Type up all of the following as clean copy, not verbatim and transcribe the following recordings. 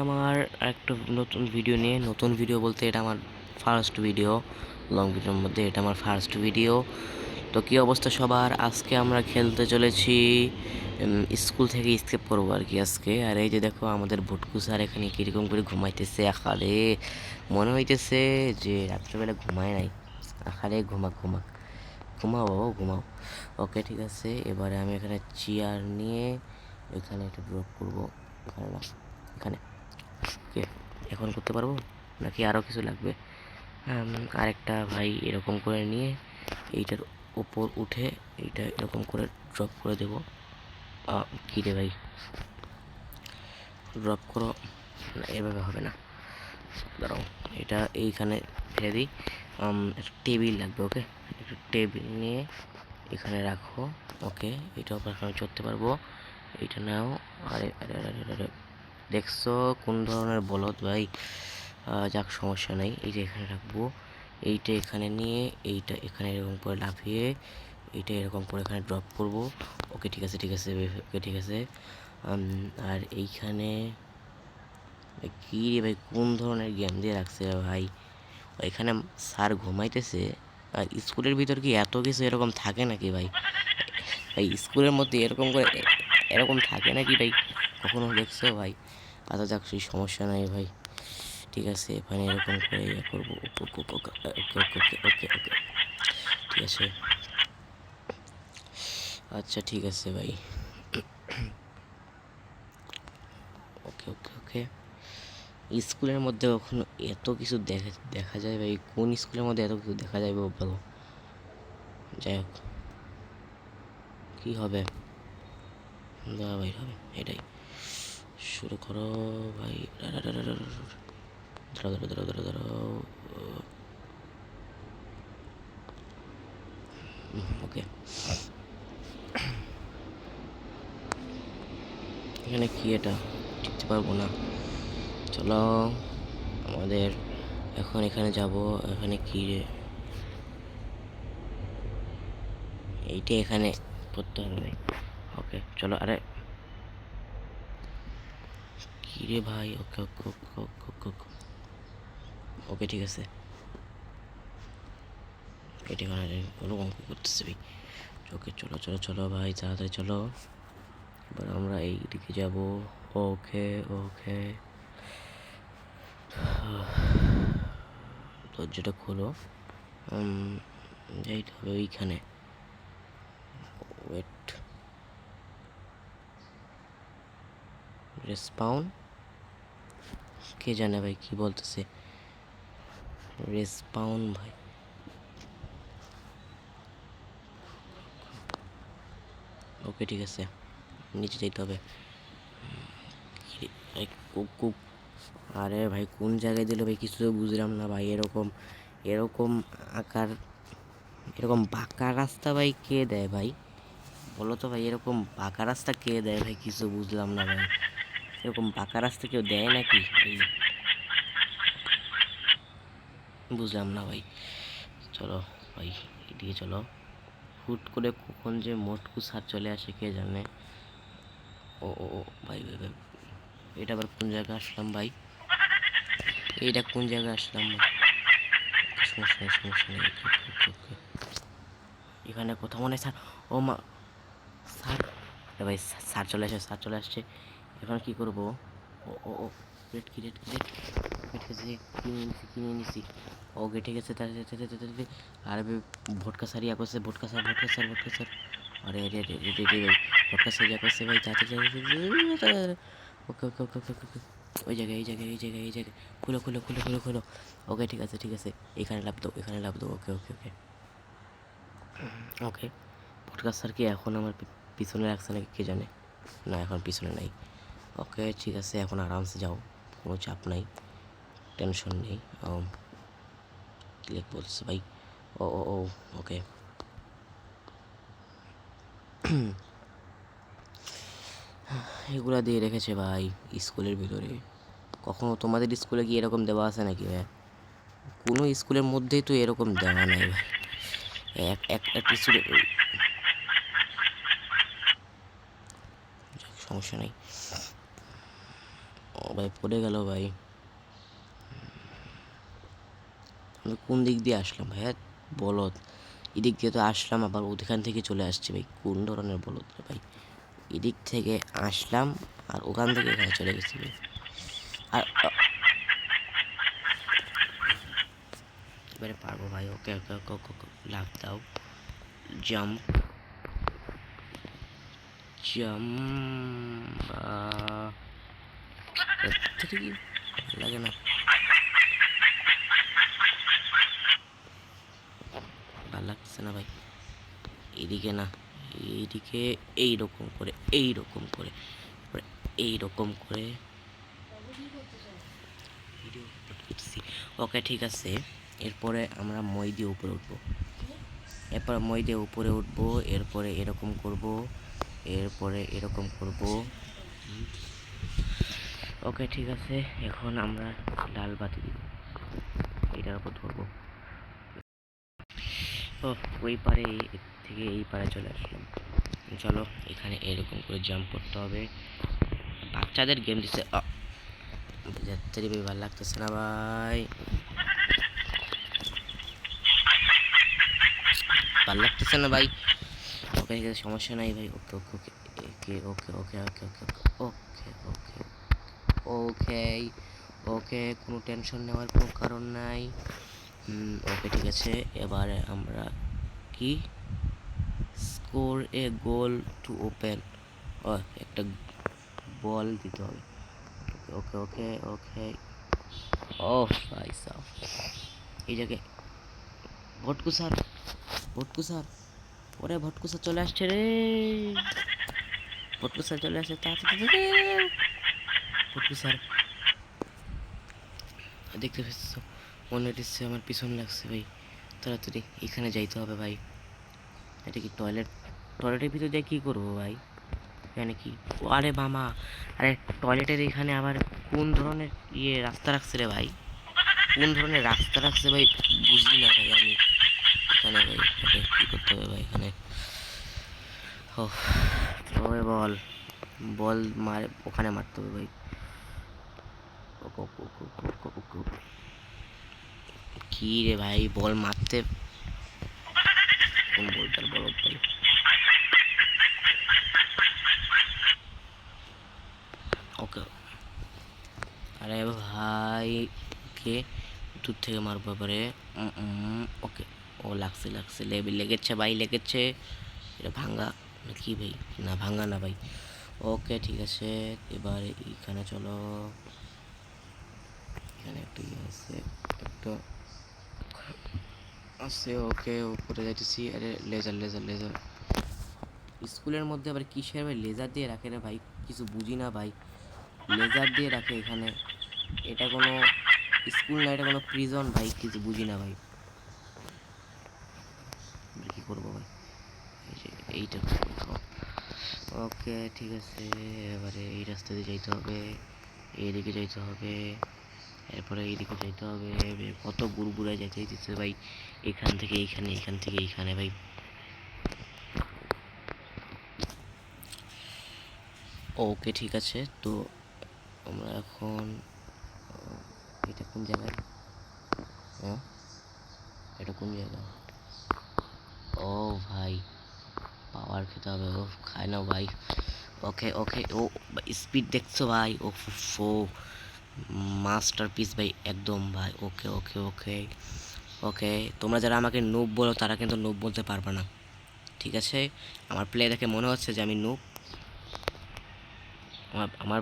আমার একটা নতুন ভিডিও নিয়ে নতুন ভিডিও বলতে এটা আমার ফার্স্ট ভিডিও লং ভিডিওর মধ্যে এটা আমার ফার্স্ট ভিডিও। তো কী অবস্থা সবার? আজকে আমরা খেলতে চলেছি স্কুল থেকে স্কেপ করবো আর কি আজকে। আর এই যে দেখো আমাদের ভুটকু স্যার এখানে কীরকম করে ঘুমাইতেছে। আখারে মনে হইতেছে যে রাত্রেবেলা ঘুমায় নাই। আখারে ঘুমাক ঘুমাক, ঘুমাও বাবা ঘুমাও। ওকে ঠিক আছে, এবারে আমি এখানে চেয়ার নিয়ে এখানে একটা ড্রপ করবো। এখানে না, এখানে। ওকে, এখন করতে পারবো নাকি আরও কিছু লাগবে? আরেকটা ভাই এরকম করে নিয়ে এইটার উপর উঠে এইটা এরকম করে ড্রপ করে দেবো। কী রে ভাই, ড্রপ করো না, এভাবে হবে না, দাঁড়াও এটা এইখানে ফেলে দিই। একটা টেবিল লাগবে। ওকে, একটা টেবিল নিয়ে এখানে রাখো। ওকে, এটা আবার এখানে চড়তে পারবো। এইটা নাও। আরে আরে আরে আরে, দেখছো কোন ধরনের বলদ ভাই। যাক সমস্যা নাই, এই যে এখানে রাখবো। এইটা এখানে নিয়ে এইটা এখানে এরকম করে লাফিয়ে এইটা এরকম করে এখানে ড্রপ করব। ওকে ঠিক আছে ঠিক আছে, ওকে ঠিক আছে। আর এইখানে কী রে ভাই, কোন ধরনের গেম দিয়ে রাখছে ভাই? এখানে স্যার ঘুমাইতেছে আর স্কুলের ভিতর কি এত কিছু এরকম থাকে নাকি ভাই? ভাই স্কুলের মধ্যে এরকম করে এরকম থাকে নাকি ভাই? কখনো দেখছো ভাই? আচ্ছা যাক, সেই সমস্যা নাই ভাই। ঠিক আছে, এখানে এরকম করে ইয়ে করবো। ওকে ওকে ওকে ওকে ওকে ওকে, ঠিক আছে। আচ্ছা ঠিক আছে ভাই। ওকে ওকে ওকে, স্কুলের মধ্যে কখনো এত কিছু দেখা যায় ভাই? কোন স্কুলের মধ্যে এত কিছু দেখা যায় বলো? যাই হোক, কী হবে, দাঁড়া ভাই, হবে এটাই। শুরু করো ভাই। দাঁড়াও দাঁড়াও দাঁড়াও দাঁড়াও দাঁড়াও। ওকে, এখানে কি এটা টিপতে পারবো না। চলো আমাদের এখন এখানে যাব। এখানে কি রে, এইটা এখানে করতে হবে। ওকে চলো। আরে কি রে ভাই, ওকে ওকে ওকে ওকে ওকে ওকে, ওকে ঠিক আছে। এটা এখানে কোনো অঙ্ক করতেছে ভাই। ওকে চলো চলো চলো ভাই, তাড়াতাড়ি চলো। এবার আমরা এই দিকে যাব। ওকে ওকে, দরজাটা খোলো। যাইতে হবে ওইখানে। ওয়েট, রেসপাউন, কে জানে ভাই কি বলতেছে। রেসপাউন ভাই, ওকে ঠিক আছে, নিচে যেতে হবে। আরে ভাই কোন জায়গায় দিল ভাই, কিছু তো বুঝলাম না ভাই। এরকম এরকম আকার, এরকম বাঁকা রাস্তা ভাই কে দেয় ভাই? বলো তো ভাই, এরকম বাঁকা রাস্তা কে দেয় ভাই? কিছু বুঝলাম না ভাই, এরকম বাঁকা রাস্তা কেউ দেয় নাকি? এই বুঝলাম না ভাই। চলো ভাই এদিকে চলো। হুট করে কখন যে মোটকু স্যার চলে আসে কে জানে। ও ও ও, ভাই ভাই ভাই, এটা আবার কোন জায়গায় আসলাম ভাই? এইটা কোন জায়গায় আসলাম ভাই? সমস্যা নেই সমস্যা নেই, ওকে ওকে ওকে। এখানে কোথাও মনে হয় স্যার। ও মা, স্যার, ভাই স্যার চলে আসে, স্যার চলে আসছে। এখন কি করবো? ও ও ও, রেড কি রেড কি রেড, ঠিক আছে কিনে নিছি কিনে নিছি। ওকে ঠিক আছে, তাড়াতাড়ি। আর ভোটকা স্যার ইয়া করছে, ভোটকা স্যার ভোটকা স্যার ভোটকা স্যার। আরে আরে আরে রে রে ভাই, ভোটকা স্যার ইয়া করছে ভাই, তাড়াতাড়ি। ওকে ওকে ওকে ওকে ওকে, ওই জায়গায় এই জায়গায় এই জায়গায় এই জায়গায়, খুলো খুলো খুলো খুলো খুলো। ওকে ঠিক আছে ঠিক আছে, এখানে লাভ দাও এখানে লাভ দাও। ওকে ওকে ওকে ওকে। ভোটকা স্যার কি এখন আমার পিছনে রাখছে নাকি কে জানে? না এখন পিছনে নাই। ওকে ঠিক আছে, এখন আরামসে যাও, কোনো চাপ নাই, টেনশন নেই। ক্লিক বলছে ভাই। ও ও ও, ওকে। এগুলা দিয়ে রেখেছে ভাই স্কুলের ভিতরে। কখনো তোমাদের স্কুলে কি এরকম দেওয়া আছে নাকি ভাই? কোনো স্কুলের মধ্যেই তো এরকম দেওয়া নাই ভাই। একটা স্কুলে সমস্যা নেই। ভাই পড়ে গেল ভাই। আমি কোন দিক দিয়ে আসলাম ভাইয়া? বলদ, এদিক দিয়ে তো আসলাম, আবার ওখান থেকে চলে আসছি ভাই। কোন ধরনের বলদ রে ভাই? এদিক থেকে আসলাম আর ওখান থেকে এখানে চলে গেছি ভাই। আর এবারে পারবো ভাই। ওকে ওকে ওকে ওকে ওকে, লাফ দাও, জাম্প জাম্প। লাগে না, ভালো লাগছে না ভাই। এদিকে না, এইদিকে এইরকম করে, এইরকম করে, এইরকম করে ওকে ঠিক আছে। এরপরে আমরা মই দিয়ে উপরে উঠবো, এরপরে মই দিয়ে উপরে উঠবো, এরপরে এরকম করব, এরপরে এরকম করব। ওকে ঠিক আছে, এখন আমরা লাল বাতি দিব, এটার উপর ধরবো। ও ওই পারে থেকে এই পারে চলে আসলাম। চলো এখানে এরকম করে জাম্প করতে হবে। বাচ্চাদের গেম দিচ্ছে, যাত্রী ভাই ভালো লাগতেছে না ভাই, ভালো লাগতেছে না ভাই। ওকে ঠিক আছে, সমস্যা নাই ভাই। ওকে ওকে ওকে ওকে ওকে ওকে ওকে ওকে ওকে ওকে ওকে, কোনো টেনশন নেওয়ার কোনো কারণ নাই। ওকে ঠিক আছে, এবারে আমরা কি score a goal to open, ও একটা বল দিতে হবে। ওকে ওকে ওকে। ও ভাই সাহ, এই জায়গায় ভটকু স্যার, ভটকু স্যার, ওরে ভটকু স্যার চলে আসছে রে, ভটকু স্যার চলে আসছে তাড়াতাড়ি। ভটকু স্যার দেখতে পেয়েছ, মনে হচ্ছে আমার পিছন লাগছে ভাই। তাড়াতাড়ি এখানে যাইতে হবে ভাই। এটা কি টয়লেট? টয়লেটের ভিতরে যাই কী করবো ভাই? এখানে কি? আরে মামা, আরে টয়লেটের এখানে আবার কোন ধরনের রাস্তা রাখছে রে ভাই? কোন ধরনের রাস্তা রাখছে ভাই বুঝি না ভাই আমি। এখানে ভাই কী করতে হবে ভাই এখানে? ও ওই বল, বল মার, ওখানে মারতে হবে ভাই। কি রে ভাই, বল মারতে কোন বলটার বলদ ভাই? ওকে, আরে ভাই কে দূর থেকে মারবো এবারে। ওকে, ও লাগছে লাগছে, লেগেছে ভাই, লেগেছে। এটা ভাঙ্গা না কি ভাই? না ভাঙ্গা না ভাই। ওকে ঠিক আছে, এবারে এখানে চলো। এখানে একটা ইয়ে আছে, একটা আছে। ওকে উপরে যাইতেছি। আরে লেজার লেজার লেজার, স্কুলের মধ্যে আবার কিসের ভাই লেজার দিয়ে রাখে রে ভাই? কিছু বুঝি না ভাই, লেজার দিয়ে রাখে এখানে। এটা কোনো স্কুল না, এটা কোনো প্রিজন ভাই, কিছু বুঝি না ভাই। কি করবো ভাই? এইটা ওকে ঠিক আছে, এবারে এই রাস্তা দিয়ে যাইতে হবে, এইদিকে যাইতে হবে, এরপরে এইদিকে যাইতে হবে। কত গুড়গুড়ায় যাইতে দিচ্ছে ভাই, এখান থেকে এইখানে, এখান থেকে এইখানে ভাই। ওকে ঠিক আছে, তো আমরা এখন এটা কোন জায়গায়? হ্যাঁ এটা কোন জায়গা? ও ভাই পাওয়ার খেতে হবে, ও খায় না ভাই। ওকে ওকে, ও স্পিড দেখছো ভাই? ও ফো, মাস্টারপিস ভাই একদম ভাই। ওকে ওকে ওকে ওকে, তোমরা যারা আমাকে নুব বলো তারা কিন্তু নুব বলতে পারবে না, ঠিক আছে? আমার প্লে দেখে মনে হচ্ছে যে আমি নুব, আমার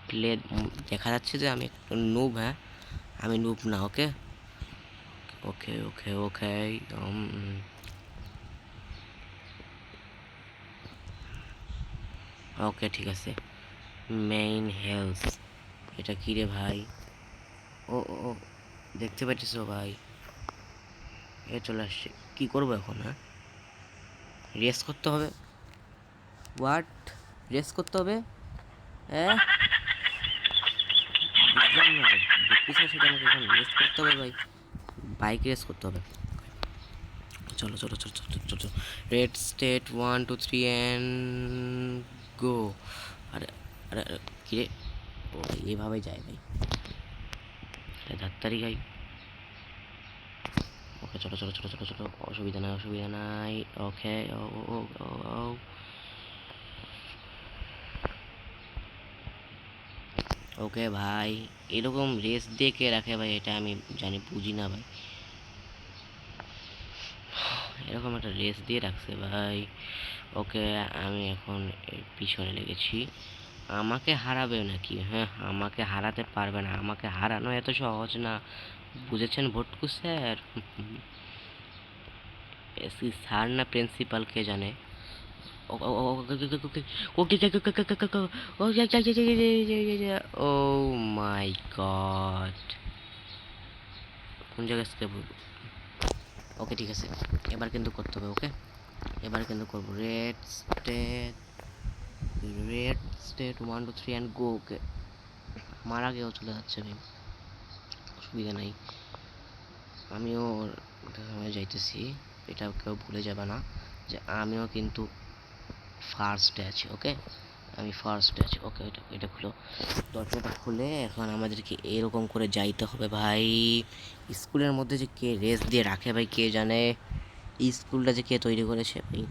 প্লে দেখা যাচ্ছে যে আমি নুব। হ্যাঁ আমি নুব না। ওকে ওকে ওকে ওকে ওকে ঠিক আছে। মেইন হেলথ, এটা কী রে ভাই? ও ও ও, দেখতে পাচ্ছিস ভাই? এ চলে আসছে, কী করবো এখন? হ্যাঁ রেস করতে হবে। হোয়াট? রেস করতে হবে? হ্যাঁ বুঝলাম না, দেখতেছিস সেটা আমাকে এখন রেস করতে হবে ভাই, বাইক রেস করতে হবে। চলো চলো চলো চলো চলো চলো, রেড স্টেট 1 2 3 অ্যান্ড গো। আরে আরে আরে, কী রে? ও ভাই এভাবে যায় ভাই, ডাক্তারি গাই। ওকে চলো চলো চলো চলো চলো, অসুবিধা নাই অসুবিধা নাই। ওকে ও ও ও ও ওকে ভাই, এরকম রেস দিয়ে কে রাখে ভাই, এটা আমি জানি বুঝি না ভাই, এরকম একটা রেস দিয়ে রাখছে ভাই। ওকে আমি এখন এর পিছনে লেগেছি, আমাকে হারাবে নাকি? হ্যাঁ, আমাকে হারাতে পারবে না, আমাকে হারানো এত সহজ না, বুঝেছেন ভট্টু স্যার? এসি স্যার না প্রিন্সিপাল কে জানে। ও মাই গড, কোন জায়গায় স্কেপ? ওকে ঠিক আছে, এবার কিন্তু করতে হবে। ওকে এবার কিন্তু করবো। Ready steady 1 2 3 and go. Okay আমার আগেও চলে যাচ্ছে ভাই, অসুবিধা নাই, আমিও সময় যাইতেছি, এটা কেউ ভুলে যাবে না যে আমিও কিন্তু ফার্স্টে আছি। ওকে আমি ফার্স্টে আছি। ওকে এটা এটা খুলো, দরজাটা খুলে এখন আমাদেরকে এরকম করে যাইতে হবে ভাই। স্কুলের মধ্যে যে কে রেস দিয়ে রাখে ভাই কে জানে, এই স্কুলটা যে কে তৈরি করেছে ভাই,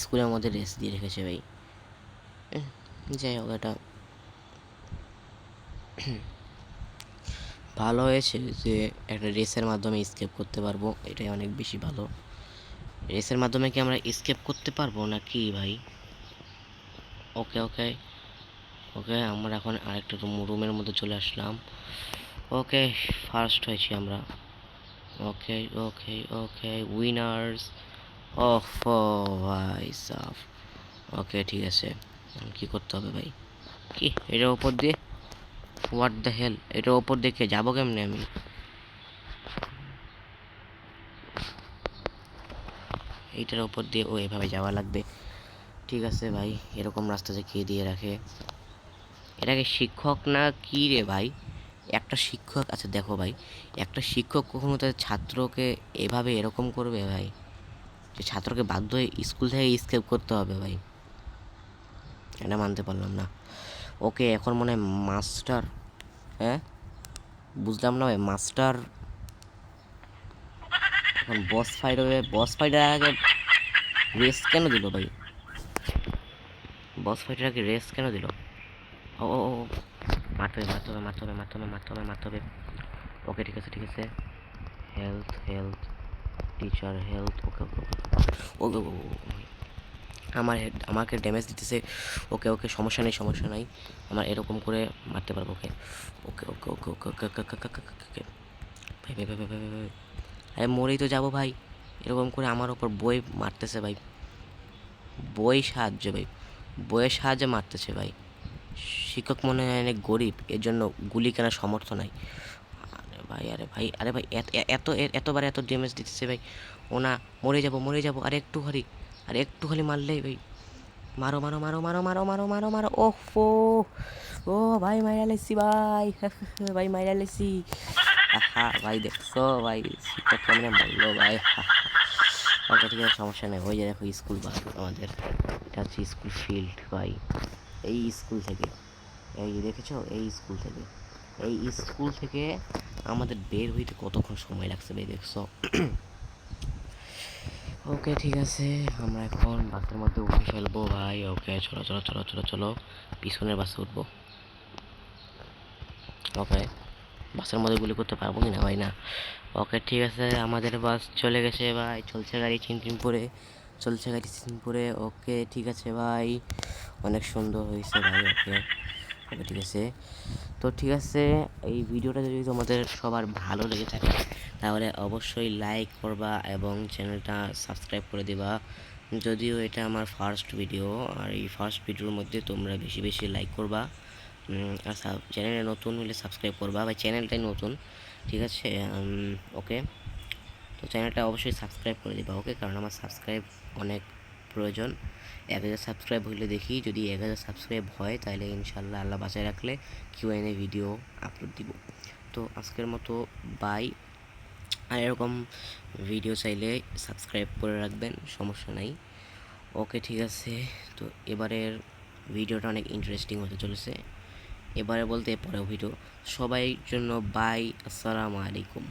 স্কুলের মধ্যে রেস দিয়ে রেখেছে ভাই। যাই হোক, এটা ভালো হয়েছে যে একটা রেসের মাধ্যমে স্কেপ করতে পারবো, এটাই অনেক বেশি ভালো। রেসের মাধ্যমে কি আমরা স্কেপ করতে পারবো নাকি ভাই? ওকে ওকে ওকে আমরা এখন আরেকটা রুমের মধ্যে চলে আসলাম। ওকে ফার্স্ট হয়েছি আমরা। ওকে ওকে ওকে উইনার্স অফ ভাই সাফ। ওকে ঠিক আছে, কি করতে হবে ভাই? কি এটার ওপর দিয়ে? হোয়াট দ্য হেল, এটার ওপর দেখে যাবো কেমনে আমি? এইটার ওপর দিয়ে ও এভাবে যাওয়া লাগবে। ঠিক আছে ভাই, এরকম রাস্তা যে কে দিয়ে রাখে, এটাকে শিক্ষক না কি রে ভাই? একটা শিক্ষক, আচ্ছা দেখো ভাই, একটা শিক্ষক কখনো তার ছাত্রকে এভাবে এরকম করবে ভাই, যে ছাত্রকে বাধ্য হয়ে স্কুল থেকে স্কেপ করতে হবে ভাই? এটা মানতে পারলাম না। ওকে এখন মনে হয় মাস্টার, হ্যাঁ বুঝলাম না ভাই, মাস্টার এখন বস ফাইট হবে। বস ফাইটের আগে রেস কেন দিল ভাই? বস ফাইটের আগে রেস কেন দিল? ও ও ও, মারতে হবে মারতে হবে মারতে হবে মারতে হবে মারতে হবে মারতে হবে। ওকে ঠিক আছে ঠিক আছে, হেলথ হেলথ টিচার হেলথ। ওকে ওকে ওকে ওকে আমাকে ড্যামেজ দিতেছে। ওকে ওকে সমস্যা নেই সমস্যা নাই, আমার এরকম করে মারতে পারবো। ওকে ওকে ওকে ওকে ওকে ওকে ওকে ওকে ওকে ওকে ভাই ভাই ভাই ভাই ভাই ভাই, আরে মরেই তো যাবো ভাই, এরকম করে আমার ওপর বই মারতেছে ভাই, বই সাহায্য ভাই, বইয়ের সাহায্যে মারতেছে ভাই। শিক্ষক মনে হয় অনেক গরিব, এর জন্য গুলি কেনার সামর্থ্য নাই। আরে ভাই আরে ভাই আরে ভাই, এতবার এত ড্যামেজ দিতেছে ভাই। ও না, মরে যাবো, আরে একটু খালি, আরে একটু খালি মারলেই ভাই। মারো মারো মারো মারো মারো মারো মারো মারো। ওফো, ও ভাই মাইরা লেছি ভাই, ভাই মাইরা লেছি। আহা ভাই দেখছো ভাই, শিক্ষক কেমনে মরলো ভাই। ওকে ঠিক আছে সমস্যা নেই, ওই যে দেখো স্কুল বাস আমাদের, এটা হচ্ছে স্কুল ফিল্ড ভাই। এই স্কুল থেকে, এই দেখেছো, এই স্কুল থেকে, এই স্কুল থেকে আমাদের বের হইতে কতক্ষণ সময় লাগছে ভাই দেখছো? ওকে ঠিক আছে, আমরা এখন বাসের মধ্যে উঠে ফেলবো ভাই। ওকে চলো চলো চলো চলো চলো, পিছনের বাসে উঠবো। ওকে বাসের মধ্যে গুলি করতে পারবো কি না ভাই? না। ওকে ঠিক আছে, আমাদের বাস চলে গেছে ভাই, চলছে গাড়ি চিনচিনপুরে, চলছে গাড়ি চিনচিনপুরে। ওকে ঠিক আছে ভাই, অনেক সুন্দর হয়েছে ভাই। ওকে ওকে ঠিক আছে, তো ঠিক আছে, এই ভিডিওটা যদি তোমাদের সবার ভালো লেগে থাকে তাহলে অবশ্যই লাইক করবা এবং চ্যানেলটা সাবস্ক্রাইব করে দিবা। যদিও এটা আমার ফার্স্ট ভিডিও, আর এই ফার্স্ট ভিডিওর মধ্যে তোমরা বেশি বেশি লাইক করবা, আর চ্যানেলে নতুন হলে সাবস্ক্রাইব করবা, বা চ্যানেলটাই নতুন, ঠিক আছে? ওকে, তো চ্যানেলটা অবশ্যই সাবস্ক্রাইব করে দিবা। ওকে, কারণ আমার সাবস্ক্রাইব অনেক প্রয়োজন। 1000 সাবস্ক্রাইব হইলে দেখি, যদি 1000 সাবস্ক্রাইব হয় তাহলে ইনশাল্লাহ আল্লাহ বাঁচায় রাখলে কিউএনএ ভিডিও আপলোড দিব। তো আজকের মতো বাই, আর এরকম ভিডিও চাইলে সাবস্ক্রাইব করে রাখবেন, সমস্যা নাই। ওকে ঠিক আছে, তো এবারের ভিডিওটা অনেক ইন্টারেস্টিং হতে চলেছে, এবারে বলতে পরের ভিডিও। সবাই জন্য বাই, আসসালামু আলাইকুম।